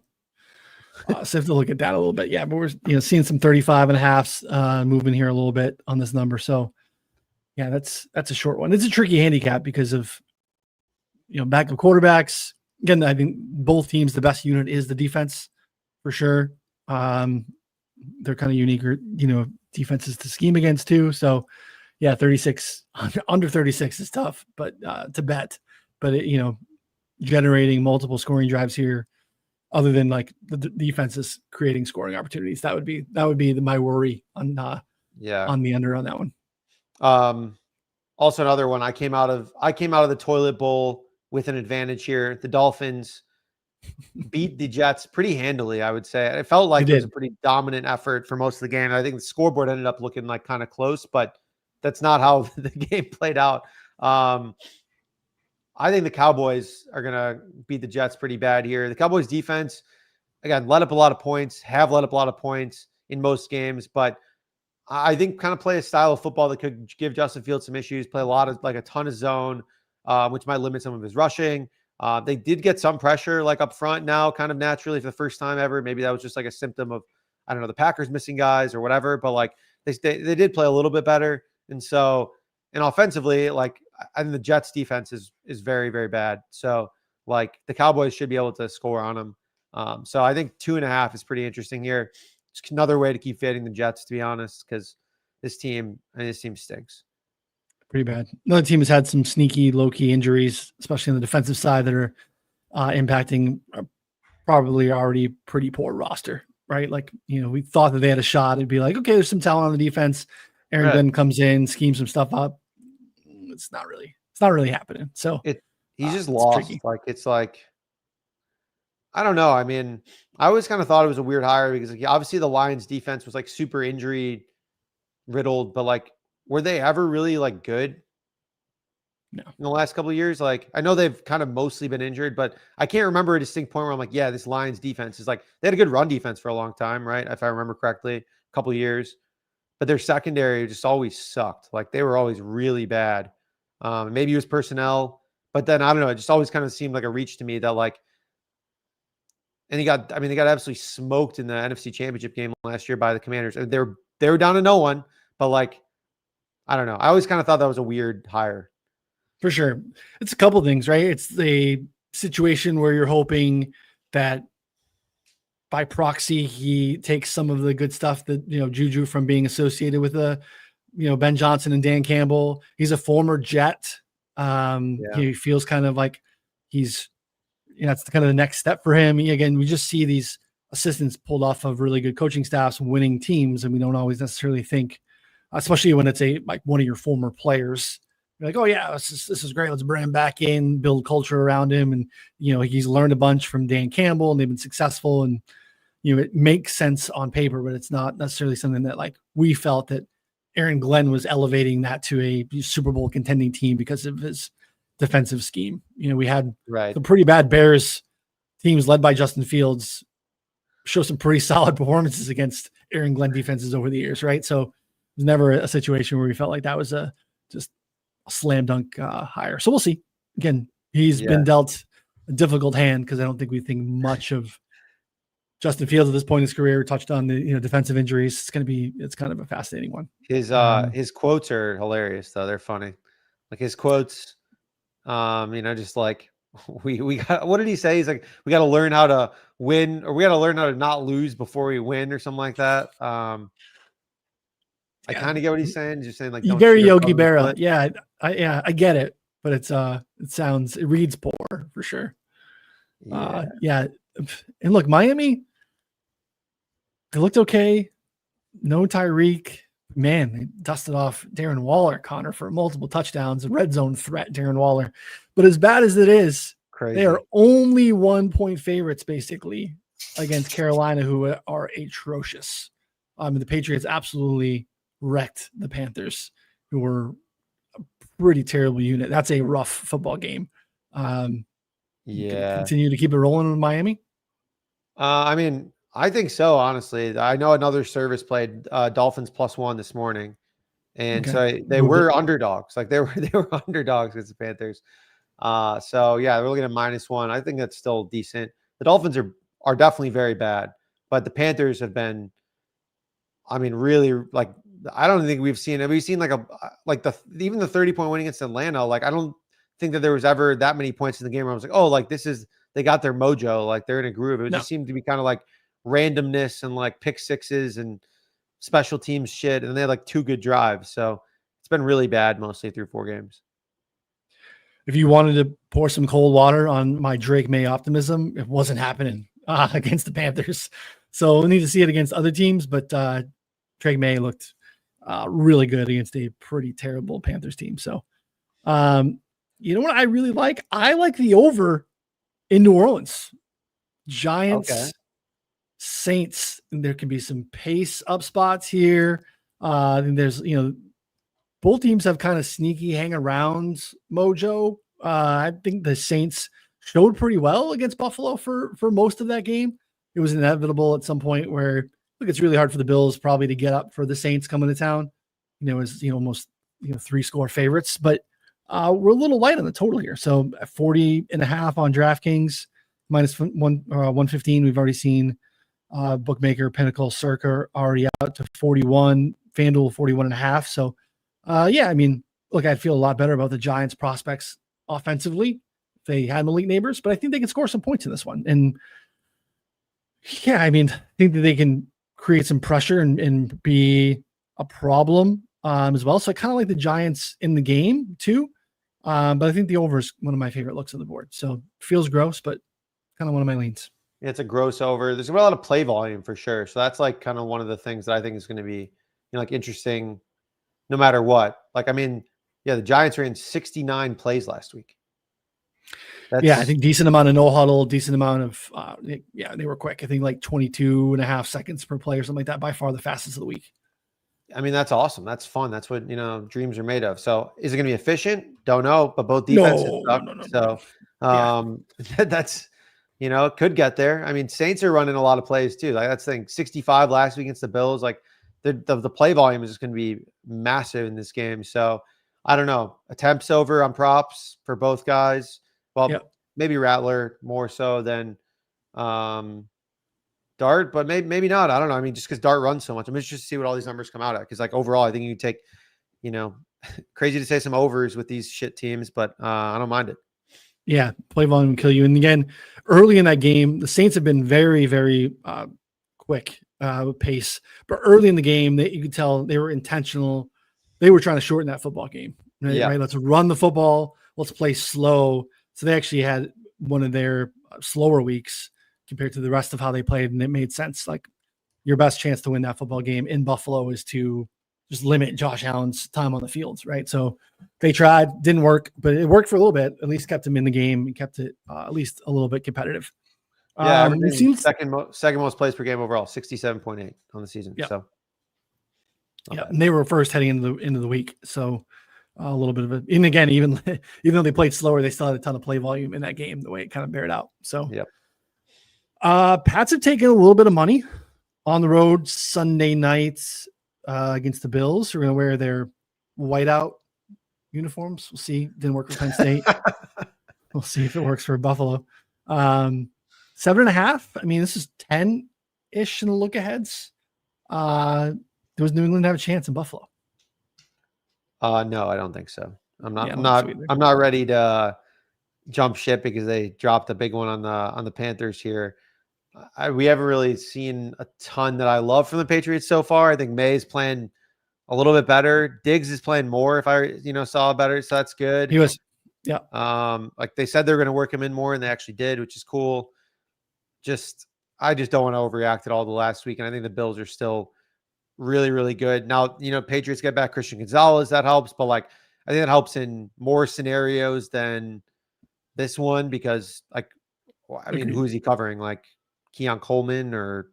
So I have to look at that a little bit. Yeah, but we're seeing some 35 and a halfs moving here a little bit on this number. So yeah, that's a short one. It's a tricky handicap because of backup quarterbacks. Again, I think both teams, the best unit is the defense for sure. They're kind of unique, defenses to scheme against too. So yeah, 36 under 36 is tough, but to bet. But generating multiple scoring drives here, other than like the defense is creating scoring opportunities, that would be my worry on the under on that one. Also another one. I came out of the toilet bowl with an advantage here. The Dolphins beat the Jets pretty handily, I would say. It felt like it was a pretty dominant effort for most of the game. I think the scoreboard ended up looking like kind of close, but that's not how the game played out. I think the Cowboys are going to beat the Jets pretty bad here. The Cowboys defense, again, let up a lot of points, have let up a lot of points in most games, but I think kind of play a style of football that could give Justin Fields some issues, play a ton of zone, which might limit some of his rushing. They did get some pressure like up front now, kind of naturally for the first time ever. Maybe that was just like a symptom of, I don't know, the Packers missing guys or whatever, but like they did play a little bit better. And offensively, like I think the Jets defense is very, very bad. So like the Cowboys should be able to score on them. So I think 2.5 is pretty interesting here. It's another way to keep fading the Jets, to be honest, because this team stinks. Pretty bad. Another team has had some sneaky, low-key injuries, especially on the defensive side, that are impacting probably already pretty poor roster, right? Like, we thought that they had a shot. It'd be like, okay, there's some talent on the defense. Aaron Glenn comes in, schemes some stuff up. It's not really happening. So he's just lost. Tricky. Like, it's like, I don't know. I mean, I always kind of thought it was a weird hire because obviously the Lions defense was like super injury riddled, but like, were they ever really like good? No. In the last couple of years? Like, I know they've kind of mostly been injured, but I can't remember a distinct point where I'm like, yeah, this Lions defense is like, they had a good run defense for a long time, right? If I remember correctly, a couple of years, but their secondary just always sucked. Like they were always really bad. Maybe it was personnel, but then I don't know. It just always kind of seemed like a reach to me that like, and they got absolutely smoked in the NFC Championship game last year by the Commanders. They were down to no one, but like, I don't know. I always kind of thought that was a weird hire. For sure. It's a couple things, right? It's the situation where you're hoping that by proxy, he takes some of the good stuff that, Juju from being associated with Ben Johnson and Dan Campbell. He's a former Jet. He feels kind of like he's, that's kind of the next step for him. Again, we just see these assistants pulled off of really good coaching staffs, winning teams, and we don't always necessarily think, especially when it's like one of your former players. You're like, oh yeah, this is great. Let's bring him back in, build culture around him. And, he's learned a bunch from Dan Campbell and they've been successful, and, it makes sense on paper, but it's not necessarily something that like we felt that Aaron Glenn was elevating that to a Super Bowl contending team because of his defensive scheme. We had some pretty bad Bears teams led by Justin Fields show some pretty solid performances against Aaron Glenn defenses over the years. Right. So it was never a situation where we felt like that was just a slam dunk hire. So we'll see. Again, he's been dealt a difficult hand because I don't think we think much of Justin Fields at this point in his career. Touched on the defensive injuries. It's kind of a fascinating one. His quotes are hilarious though. They're funny. Like his quotes, just like we got, what did he say? He's like, we got to learn how to win, or we got to learn how to not lose before we win, or something like that. I kind of get what he's saying. Just saying like, very Yogi Berra. Yeah. I get it, but it reads poor for sure. And look, Miami, they looked okay. No Tyreek. Man, they dusted off Darren Waller, Connor, for multiple touchdowns. A red zone threat, Darren Waller. But as bad as it is, they are only 1-point favorites basically against Carolina, who are atrocious. The Patriots absolutely wrecked the Panthers, who were a pretty terrible unit. That's a rough football game. Continue to keep it rolling in Miami. I think so, honestly. I know another service played Dolphins +1 this morning, And Okay. so they Moved were it. underdogs. Like they were underdogs against the Panthers. So yeah, we're looking at -1. I think that's still decent. The Dolphins are definitely very bad, but the Panthers have been, I mean, really, like, I don't think we've seen like even the 30-point win against Atlanta. Like, I don't think that there was ever that many points in the game where I was like, oh, like they got their mojo, like they're in a groove. It No. just seemed to be kind of like randomness and like pick sixes and special teams shit. And they had like 2 good drives. So it's been really bad mostly through 4 games. If you wanted to pour some cold water on my Drake May optimism, it wasn't happening against the Panthers. So we need to see it against other teams, but Drake May looked really good against a pretty terrible Panthers team. So, you know what I really like? I like the over in New Orleans. Giants, Okay. Saints. And there can be some pace up spots here. And there's, both teams have kind of sneaky hang around mojo. I think the Saints showed pretty well against Buffalo for most of that game. It was inevitable at some point where, look, it's really hard for the Bills probably to get up for the Saints coming to town. As almost 3-score favorites, but we're a little light on the total here. So at 40.5 on DraftKings, -115. We've already seen bookmaker Pinnacle Circa already out to 41, FanDuel 41.5. So yeah, I mean, look, I'd feel a lot better about the Giants prospects offensively if they had Malik Neighbors, but I think they can score some points in this one. And yeah, I mean, I think that they can create some pressure and be a problem as well. So I kind of like the Giants in the game too. But I think the over is one of my favorite looks on the board. So feels gross, but kind of one of my leans. Yeah, it's a gross over. There's a lot of play volume for sure. So that's like kind of one of the things that I think is going to be, like interesting no matter what. Like, I mean, yeah, the Giants ran 69 plays last week. I think decent amount of no huddle, decent amount of, they were quick. I think like 22.5 seconds per play or something like that. By far the fastest of the week. I mean, that's awesome. That's fun. That's what, dreams are made of. So is it going to be efficient? Don't know, but both defenses suck. So that's, it could get there. I mean, Saints are running a lot of plays too. Like that's the thing, 65 last week against the Bills. Like the play volume is just going to be massive in this game. So I don't know. Attempts over on props for both guys. Well, maybe Rattler more so than Dart, but maybe not. I don't know. I mean, just because Dart runs so much, I'm interested to see what all these numbers come out at. Because like overall, I think you can take, crazy to say some overs with these shit teams, but I don't mind it. Yeah, play volume will kill you. And again, early in that game, the Saints have been very, very quick pace. But early in the game, you could tell they were intentional. They were trying to shorten that football game. Right? Let's run the football. Let's play slow. So they actually had one of their slower weeks compared to the rest of how they played, and it made sense. Like your best chance to win that football game in Buffalo is to just limit Josh Allen's time on the fields, right? So they tried, didn't work, but it worked for a little bit. At least kept him in the game and kept it at least a little bit competitive. Yeah, it seems second most plays per game overall, 67.8 on the season. So and they were first heading into the week, so a little bit of it. And again, even though they played slower, they still had a ton of play volume in that game. The way it kind of bared out. So Pats have taken a little bit of money on the road Sunday nights against the Bills. We're going to wear their whiteout uniforms. We'll see. Didn't work for Penn State. We'll see if it works for Buffalo. 7.5. I mean, this is 10-ish in the look aheads. Does New England have a chance in Buffalo? No, I don't think so. I'm not ready to jump ship because they dropped a big one on the Panthers here. We haven't really seen a ton that I love from the Patriots so far. I think May's playing a little bit better. Diggs is playing more if I saw better, so that's good. He was. Like they said they're going to work him in more, and they actually did, which is cool. I just don't want to overreact at all the last week, and I think the Bills are still really, really good. Now, Patriots get back Christian Gonzalez, that helps, but like I think that helps in more scenarios than this one because who is he covering? Like Keon Coleman or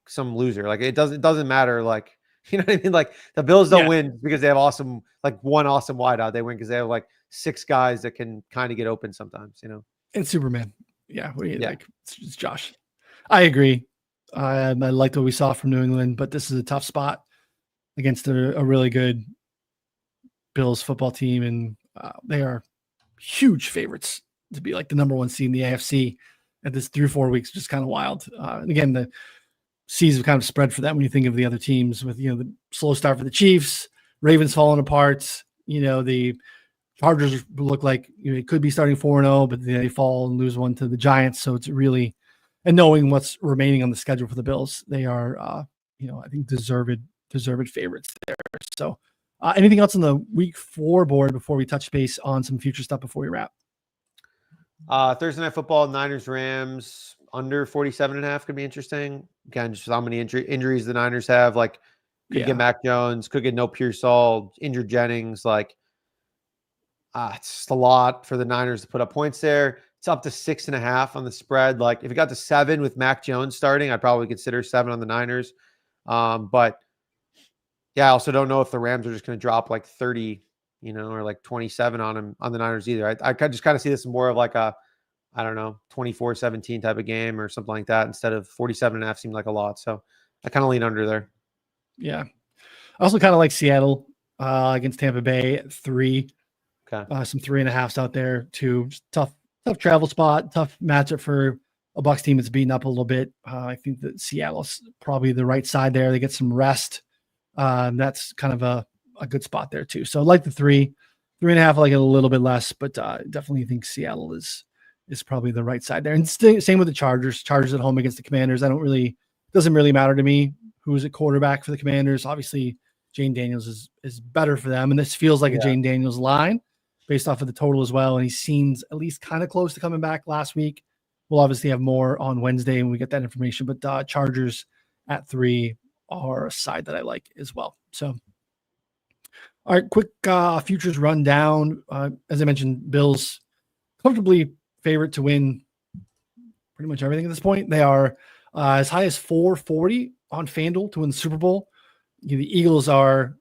some loser? Like it doesn't matter. Like, you know what I mean? Like the Bills don't win because they have one awesome wideout. They win because they have like 6 guys that can kind of get open sometimes, And Superman. Yeah. Like it's Josh. I agree. I liked what we saw from New England, but this is a tough spot against a really good Bills football team, and they are huge favorites to be like the number one seed in the AFC at this 3 or 4 weeks. Just kind of wild. And again, the seas have kind of spread for them when you think of the other teams with, the slow start for the Chiefs, Ravens falling apart. The Chargers look like they could be starting 4-0, but they fall and lose one to the Giants. So it's really, and knowing what's remaining on the schedule for the Bills, they are, I think deserved favorites there. So anything else on the week 4 board before we touch base on some future stuff before we wrap? Thursday Night Football, Niners, Rams, under 47.5 could be interesting. Again, just how many injuries the Niners have. Like, could get Mac Jones, could get no Pearsall, injured Jennings. Like, it's just a lot for the Niners to put up points there. It's up to 6.5 on the spread. Like, if it got to 7 with Mac Jones starting, I'd probably consider 7 on the Niners. But yeah, I also don't know if the Rams are just going to drop like 30, or like 27 on the Niners either. I just kind of see this more of like a, I don't know, 24-17 type of game or something like that instead of 47.5 seemed like a lot. So I kind of lean under there. Yeah. I also kind of like Seattle against Tampa Bay at 3. Okay. Some 3.5s out there too. Just tough travel spot, tough matchup for a Bucs team that's beaten up a little bit. I think that Seattle's probably the right side there. They get some rest. That's kind of a good spot there too. So I like the 3.5. I like it a little bit less, but definitely think Seattle is probably the right side there. And same with the Chargers. Chargers at home against the Commanders. Doesn't really matter to me who's at quarterback for the Commanders. Obviously, Jane Daniels is better for them, and this feels like a Jane Daniels line based off of the total as well. And he seems at least kind of close to coming back last week. We'll obviously have more on Wednesday when we get that information, but Chargers at 3 are a side that I like as well. So, all right, quick futures rundown. As I mentioned, Bills comfortably favorite to win pretty much everything at this point. They are as high as 440 on FanDuel to win the Super Bowl. The Eagles are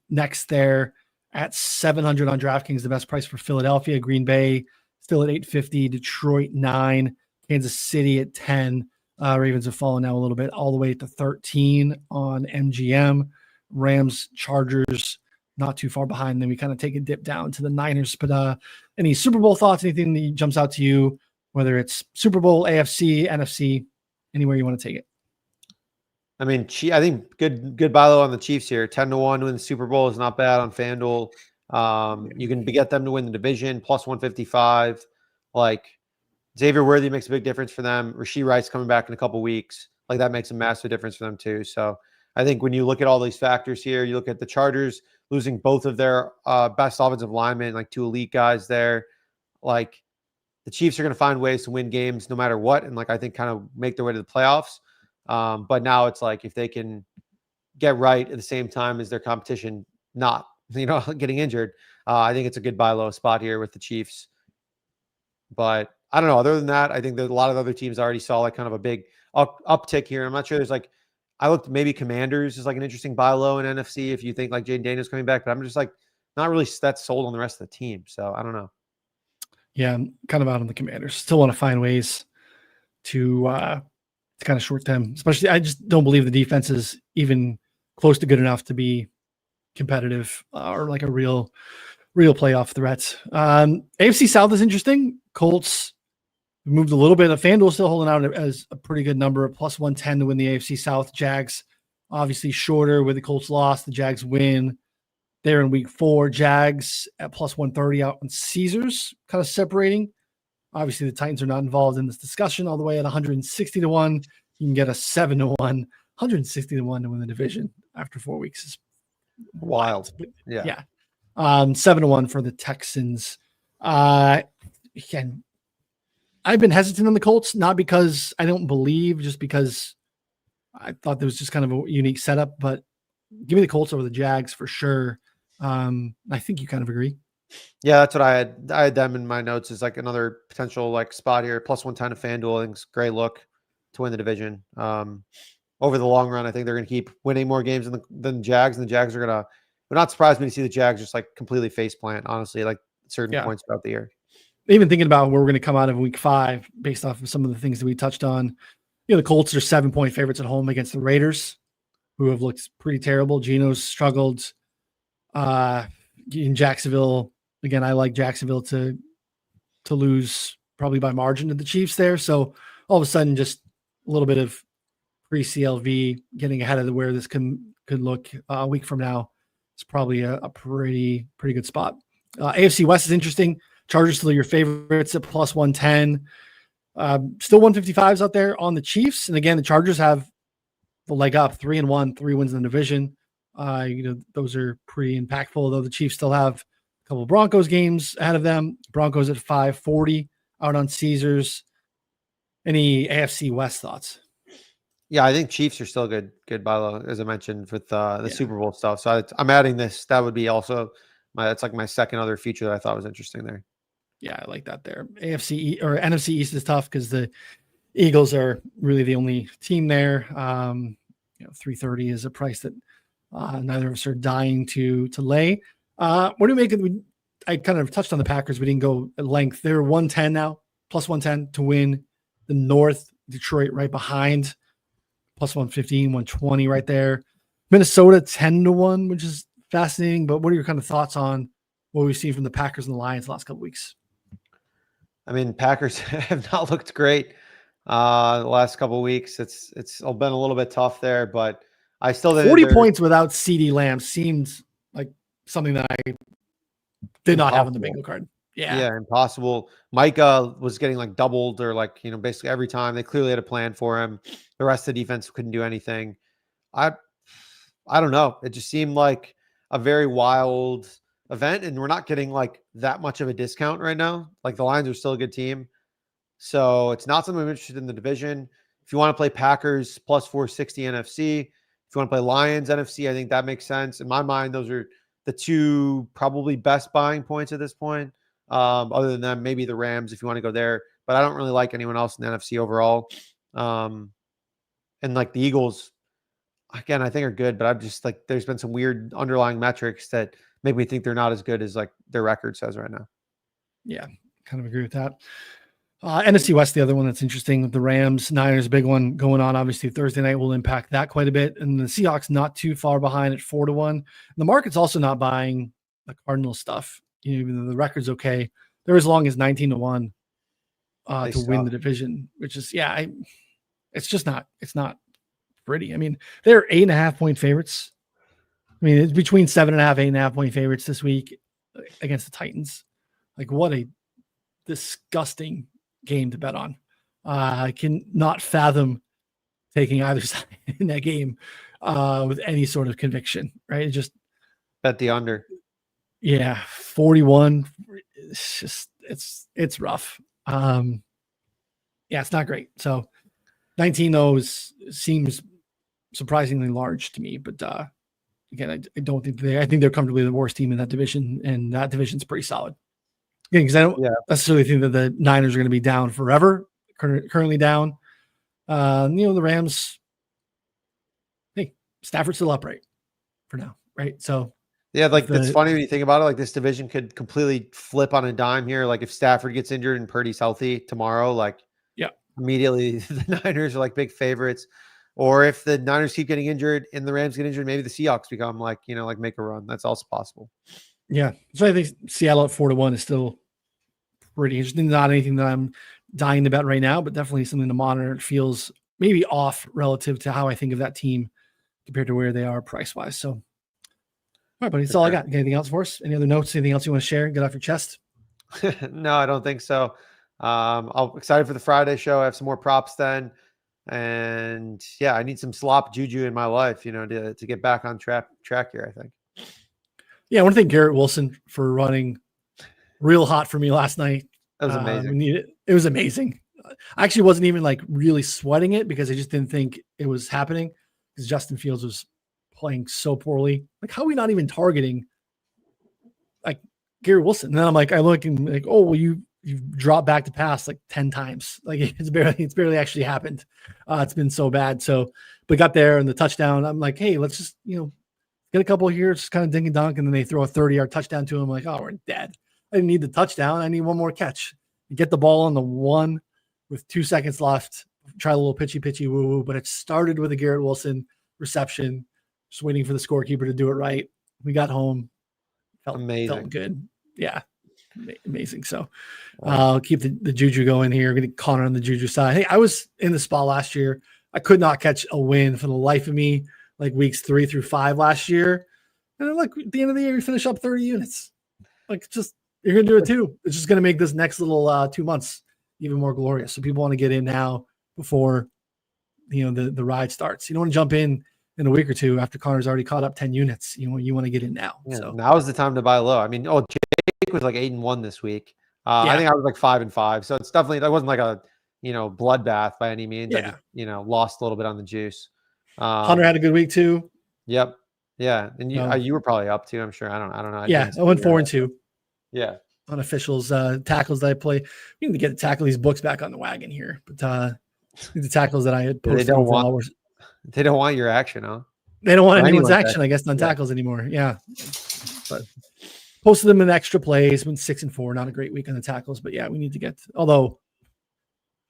next there at 700 on DraftKings, the best price for Philadelphia. Green Bay still at 850, Detroit 9, Kansas City at 10. Ravens have fallen now a little bit, all the way to 13 on MGM. Rams, Chargers, not too far behind. Then we kind of take a dip down to the Niners. But any Super Bowl thoughts, anything that jumps out to you, whether it's Super Bowl, AFC, NFC, anywhere you want to take it? I mean, I think good buy low on the Chiefs here. 10-1 to win the Super Bowl is not bad on FanDuel. You can get them to win the division, plus 155. Like, Xavier Worthy makes a big difference for them. Rashee Rice coming back in a couple weeks. Like, that makes a massive difference for them too. So I think when you look at all these factors here, you look at the Chargers losing both of their best offensive linemen, like 2 elite guys there. Like, the Chiefs are going to find ways to win games no matter what. And like, I think kind of make their way to the playoffs. But now it's like, if they can get right at the same time as their competition, not, getting injured, I think it's a good buy low spot here with the Chiefs. But I don't know. Other than that, I think that a lot of other teams already saw like kind of a big uptick here. I'm not sure there's like, I looked maybe Commanders is like an interesting buy low in NFC if you think like Jane Daniels coming back, but I'm just like not really that sold on the rest of the team. So I don't know. Yeah, I'm kind of out on the Commanders. Still want to find ways to kind of short them, especially I just don't believe the defense is even close to good enough to be competitive or like a real playoff threat. AFC South is interesting. Colts moved a little bit. FanDuel still holding out as a pretty good number, plus 110 to win the AFC South. Jags obviously shorter with the Colts loss. The Jags win there in week 4. Jags at plus 130 out on Caesars, kind of separating. Obviously, the Titans are not involved in this discussion. All the way at 160 to 1. You can get a 7 to 1, 160 to 1 to win the division after 4 weeks is wild. Yeah. 7 to 1 for the Texans. Again, I've been hesitant on the Colts, not because I don't believe, just because I thought there was just kind of a unique setup. But give me the Colts over the Jags for sure. I think you kind of agree. Yeah, that's what I had them in my notes as like another potential like spot here. Plus 110 to FanDuel. I think it's a great look to win the division. Over the long run, I think they're going to keep winning more games than Jags, and the Jags are going to. It would not surprise me to see the Jags just like completely faceplant, honestly, like certain points throughout the year. Even thinking about where we're going to come out of week 5 based off of some of the things that we touched on, the Colts are 7-point favorites at home against the Raiders, who have looked pretty terrible. Geno's struggled. in Jacksonville. Again, I like Jacksonville to lose probably by margin to the Chiefs there. So all of a sudden, just a little bit of pre-CLV getting ahead of where this could look a week from now. It's probably a pretty good spot. AFC West is interesting. Chargers still your favorites at plus 110. Still 155s out there on the Chiefs. And again, the Chargers have the leg up, 3-1, 3 wins in the division. Those are pretty impactful, though the Chiefs still have a couple of Broncos games ahead of them. Broncos at 540 out on Caesars. Any AFC West thoughts? Yeah, I think Chiefs are still good by as I mentioned with the Super Bowl stuff. So I'm adding this. That would be also that's like my second other feature that I thought was interesting there. Yeah, I like that there. AFC or NFC East is tough because the Eagles are really the only team there. 330 is a price that neither of us are dying to lay. What do you make of? I kind of touched on the Packers. We didn't go at length. They're 110 now, plus 110 to win the North. Detroit right behind, plus 115, 120 right there. Minnesota 10-1, which is fascinating. But what are your kind of thoughts on what we've seen from the Packers and the Lions the last couple of weeks? I mean, Packers have not looked great the last couple of weeks. It's been a little bit tough there, but I still think 40 points without CeeDee Lamb seems like something that I did not have on the bingo card. Yeah, impossible. Micah was getting like doubled or like, basically every time. They clearly had a plan for him. The rest of the defense couldn't do anything. I don't know. It just seemed like a very wild event, and we're not getting like that much of a discount right now. Like the Lions are still a good team. So it's not something I'm interested in the division. If you want to play Packers plus 460 NFC, if you want to play Lions NFC, I think that makes sense. In my mind, those are the two probably best buying points at this point. Other than that, maybe the Rams if you want to go there. But I don't really like anyone else in the NFC overall. And like the Eagles, again, I think are good, but I'm just like, there's been some weird underlying metrics that make me think they're not as good as like their record says right now. Yeah, kind of agree with that. NFC West, the other one that's interesting, the Rams, Niners, big one going on. Obviously, Thursday night will impact that quite a bit. And the Seahawks not too far behind at 4-1. The market's also not buying the Cardinals stuff. Even though the record's okay, they're as long as 19-1 to win the division, which is, it's not pretty. I mean, they're 8.5-point favorites. I mean, it's between 7.5, 8.5-point favorites this week against the Titans. Like, what a disgusting game to bet on. I cannot fathom taking either side in that game with any sort of conviction, right? Just bet the under. Yeah, 41. It's just it's rough. It's not great. So 19 though seems surprisingly large to me, but again, I don't think I think they're comfortably the worst team in that division, and that division's pretty solid. Again, because I don't necessarily think that the Niners are going to be down forever. Currently down. The Rams. Hey, Stafford's still upright for now, right? So. Yeah, like it's funny when you think about it. Like this division could completely flip on a dime here. Like if Stafford gets injured and Purdy's healthy tomorrow, like immediately the Niners are like big favorites. Or if the Niners keep getting injured and the Rams get injured, maybe the Seahawks become like make a run. That's also possible. Yeah, so I think Seattle at 4-1 is still pretty interesting. Not anything that I'm dying to bet right now, but definitely something to monitor. It feels maybe off relative to how I think of that team compared to where they are price wise. So. All right, buddy. That's all I got. Anything else for us? Any other notes? Anything else you want to share? Get off your chest? No, I don't think so. I'm excited for the Friday show. I have some more props then. And I need some slop juju in my life, to get back on track here, I think. Yeah, I want to thank Garrett Wilson for running real hot for me last night. That was amazing. It was amazing. I actually wasn't even like really sweating it because I just didn't think it was happening because Justin Fields was playing so poorly. Like, how are we not even targeting like Gary Wilson? And then I'm like, I look and like, oh, well, you've dropped back to pass like 10 times. Like it's barely actually happened. It's been so bad. So, but got there and the touchdown. I'm like, hey, let's just, get a couple here, just kind of dink and dunk. And then they throw a 30-yard touchdown to him. Like, oh, we're dead. I didn't need the touchdown. I need one more catch. You get the ball on the one with 2 seconds left. Try a little pitchy woo woo, but it started with a Garrett Wilson reception. Just waiting for the scorekeeper to do it right. We got home, Felt Amazing. good. Yeah. Amazing. So I'll keep the juju going here. Getting Connor on the juju side. Hey, I was in the spot last year. I could not catch a win for the life of me, like weeks 3 through 5 last year. And then, like, at the end of the year, you finish up 30 units. Like, just you're gonna do it too. It's just gonna make this next little 2 months even more glorious. So people want to get in now before the ride starts. You don't want to jump in a week or two after Connor's already caught up 10 units. You want to get in now. Yeah, So now is the time to buy low. I mean, Jake was like 8-1 this week. I think I was like 5-5. So it's definitely, that wasn't like a bloodbath by any means. I just, lost a little bit on the juice. Hunter had a good week too. Yep. Yeah. And you were probably up too, I'm sure. I don't know. I went 4-2. Yeah. On officials, tackles that I play. We need to get to tackle these books back on the wagon here. But the tackles that I had posted, they don't want your action, huh? They don't want anyone's action, I guess, on tackles anymore. Yeah. But posted them in extra plays. Went 6-4. Not a great week on the tackles, but yeah, we need to get. Although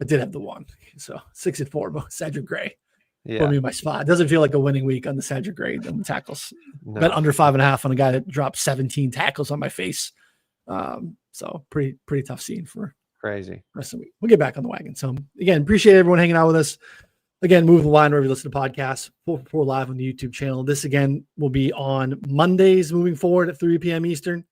I did have the one, so 6-4. But Cedric Gray put me in my spot. It doesn't feel like a winning week on the Cedric Gray on the tackles. No. Bet under 5.5 on a guy that dropped 17 tackles on my face. So pretty tough scene for crazy rest of the week. We'll get back on the wagon. So again, appreciate everyone hanging out with us. Again, move the line wherever you listen to podcasts. 4 live on the YouTube channel. This again will be on Mondays moving forward at 3 p.m. Eastern,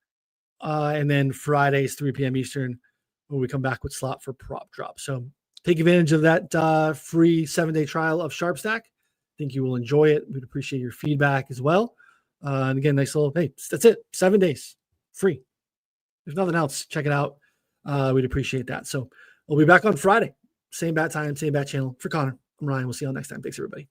and then Fridays 3 p.m. Eastern when we come back with slot for prop drop. So take advantage of that free 7-day trial of SharpStack. I think you will enjoy it. We'd appreciate your feedback as well. And again, nice little hey, that's it. 7 days free. If nothing else, check it out. We'd appreciate that. So we'll be back on Friday. Same bat time, same bat channel. For Connor, I'm Ryan. We'll see you all next time. Thanks, everybody.